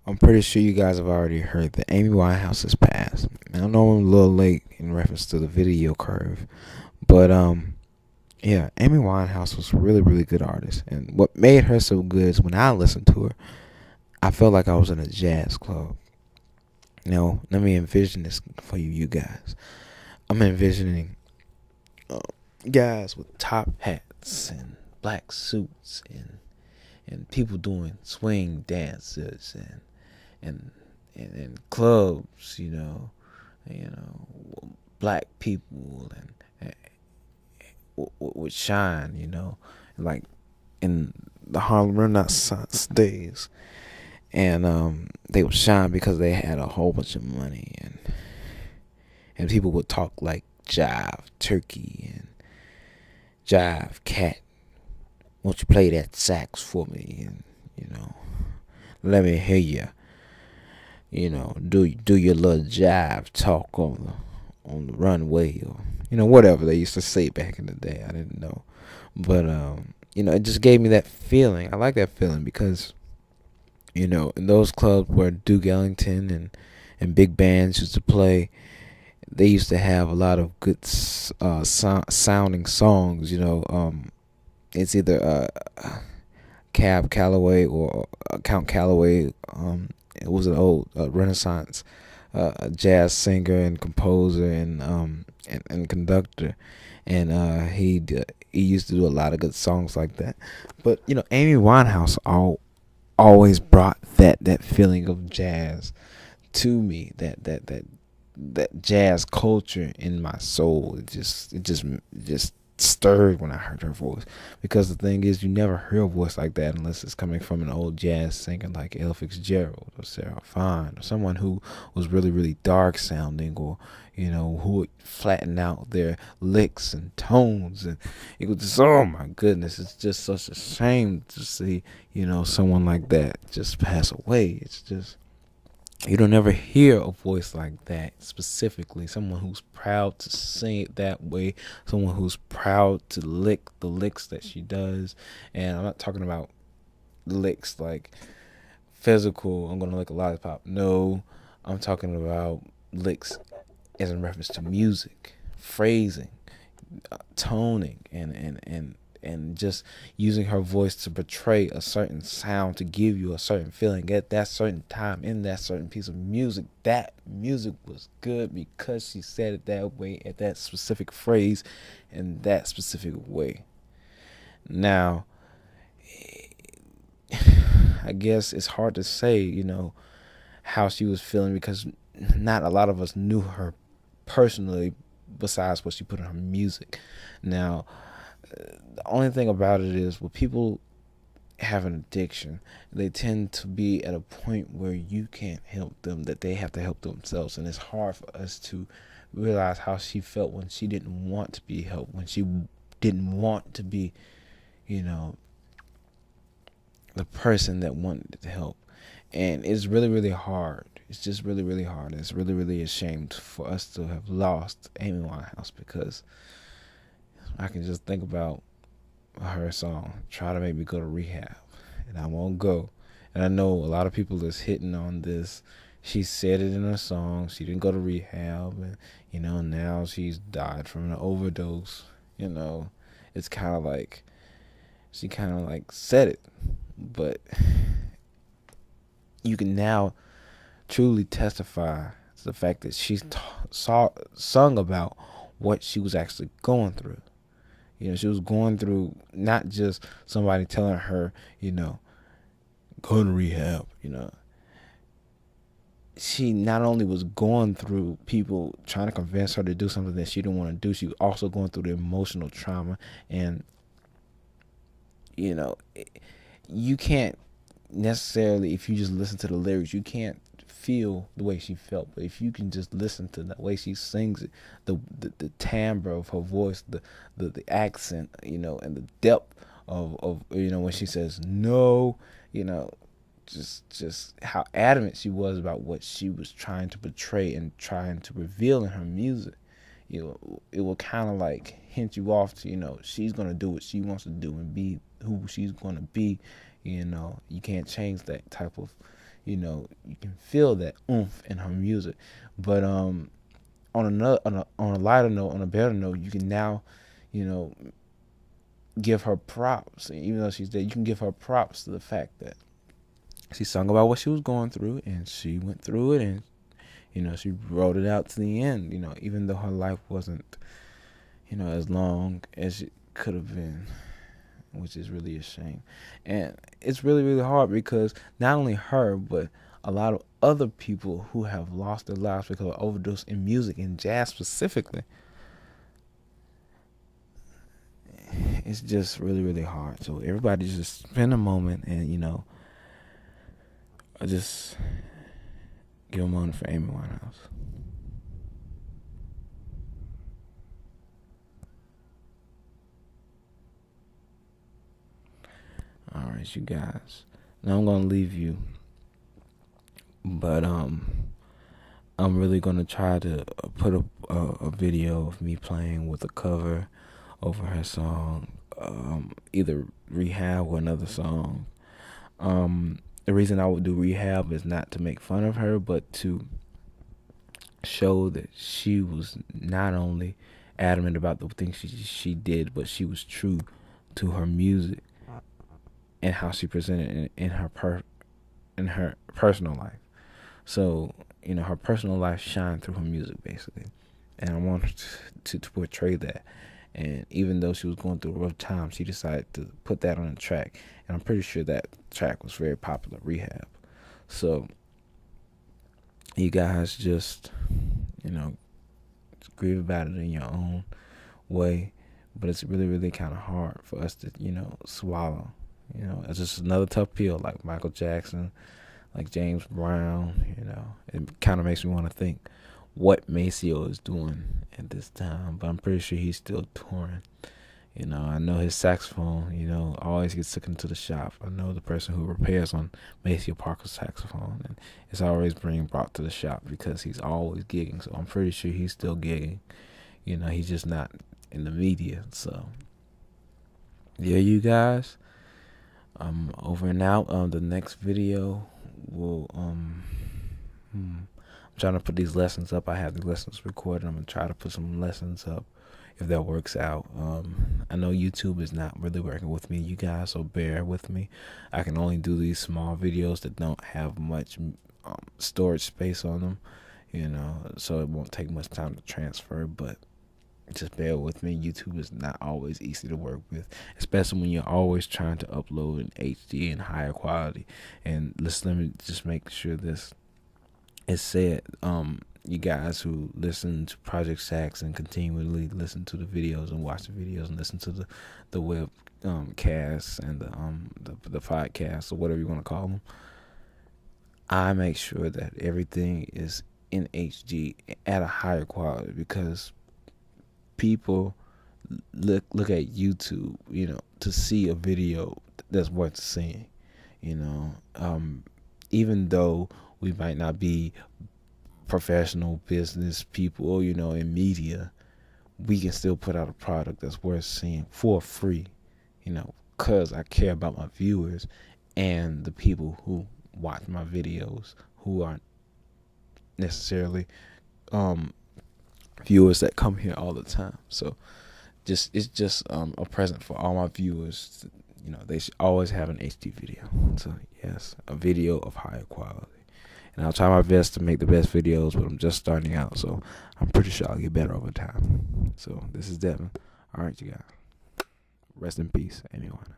I'm pretty sure you guys have already heard that Amy Winehouse has passed. I know I'm a little late in reference to the video curve, but yeah, Amy Winehouse was a really, really good artist, and what made her so good is when I listened to her, I felt like I was in a jazz club. Now, let me envision this for you guys. I'm envisioning uh, guys with top hats and black suits and people doing swing dances and and clubs, black people and would shine, like in the Harlem Renaissance days, and they would shine because they had a whole bunch of money, and people would talk like Jive Turkey and Jive Cat. Won't you play that sax for me? And let me hear you. Do your little jive talk on the runway, or whatever they used to say back in the day. I didn't know, but it just gave me that feeling. I like that feeling because in those clubs where Duke Ellington and big bands used to play, they used to have a lot of good sounding songs. It's either Cab Calloway or Count Calloway. It was an old Renaissance jazz singer and composer and conductor, and he used to do a lot of good songs like that. But Amy Winehouse always brought that feeling of jazz to me. That jazz culture in my soul. It just stirred when I heard her voice, because the thing is, you never hear a voice like that unless it's coming from an old jazz singer like Ella Fitzgerald or Sarah Fine, or someone who was really, really dark sounding, or who would flatten out their licks and tones, and it was just, oh my goodness, it's just such a shame to see someone like that just pass away. It's just, you don't ever hear a voice like that, specifically someone who's proud to sing it that way, someone who's proud to lick the licks that she does. And I'm not talking about licks like physical, I'm gonna lick a lollipop. No, I'm talking about licks as in reference to music, phrasing, toning, and just using her voice to portray a certain sound, to give you a certain feeling at that certain time in that certain piece of music. That music was good because she said it that way, at that specific phrase, in that specific way. Now, I guess it's hard to say, how she was feeling, because not a lot of us knew her personally besides what she put in her music. Now, the only thing about it is, when people have an addiction, they tend to be at a point where you can't help them, that they have to help themselves. And it's hard for us to realize how she felt when she didn't want to be helped, when she didn't want to be, the person that wanted to help. And it's really, really hard. It's just really, really hard. It's really, really a shame for us to have lost Amy Winehouse, because I can just think about her song, Try to Make Me Go to Rehab, and I won't go. And I know a lot of people is hitting on this. She said it in her song. She didn't go to rehab, and now she's died from an overdose. It's kind of like she kind of like said it, but you can now truly testify to the fact that she sung about what she was actually going through. She was going through not just somebody telling her, go to rehab. She not only was going through people trying to convince her to do something that she didn't want to do, she was also going through the emotional trauma. And, you can't necessarily, if you just listen to the lyrics, you can't feel the way she felt. But if you can just listen to the way she sings it, the timbre of her voice, the accent, and the depth of when she says no, just how adamant she was about what she was trying to portray and trying to reveal in her music. It will kind of like hint you off to, she's gonna do what she wants to do and be who she's gonna be. You can't change that type of you can feel that oomph in her music. But on a lighter note, on a better note, you can now, you know, give her props. Even though she's dead, you can give her props to the fact that she sung about what she was going through, and she went through it, and she wrote it out to the end. Even though her life wasn't, as long as it could have been, which is really a shame. And it's really, really hard because not only her, but a lot of other people who have lost their lives because of overdose in music and jazz specifically. It's just really, really hard. So everybody just spend a moment and, just give a moment for Amy Winehouse. All right, you guys. Now I'm gonna leave you, but I'm really gonna try to put a video of me playing with a cover over her song, either Rehab or another song. The reason I would do Rehab is not to make fun of her, but to show that she was not only adamant about the things she did, but she was true to her music and how she presented it in her personal life. So her personal life shined through her music basically, and I wanted to portray that. And even though she was going through a rough time, she decided to put that on the track. And I'm pretty sure that track was very popular, Rehab. So you guys just, grieve about it in your own way. But it's really, really kind of hard for us to, swallow. It's just another tough pill, like Michael Jackson, like James Brown. It kind of makes me want to think what Maceo is doing at this time, but I'm pretty sure he's still touring. I know his saxophone, always gets taken to the shop. I know the person who repairs on Maceo Parker's saxophone, and it's always being brought to the shop because he's always gigging. So I'm pretty sure he's still gigging. He's just not in the media. So yeah, you guys, I'm over and out. The next video will I'm trying to put these lessons up. I have the lessons recorded. I'm gonna try to put some lessons up if that works out. I know YouTube is not really working with me, you guys, so bear with me. I can only do these small videos that don't have much storage space on them, so it won't take much time to transfer, but just bear with me. YouTube is not always easy to work with, especially when you're always trying to upload in HD and higher quality. And let me just make sure this is said. You guys who listen to Project Sax and continually listen to the videos and watch the videos and listen to the web casts and the podcasts or whatever you want to call them, I make sure that everything is in HD at a higher quality because people look at YouTube, to see a video that's worth seeing. Even though we might not be professional business people, in media, we can still put out a product that's worth seeing for free, because I care about my viewers and the people who watch my videos who aren't necessarily viewers that come here all the time. So it's just a present for all my viewers. They should always have an HD video. So yes, a video of higher quality. And I'll try my best to make the best videos, but I'm just starting out, so I'm pretty sure I'll get better over time. So this is Devin. All right, you guys. Rest in peace, anyone.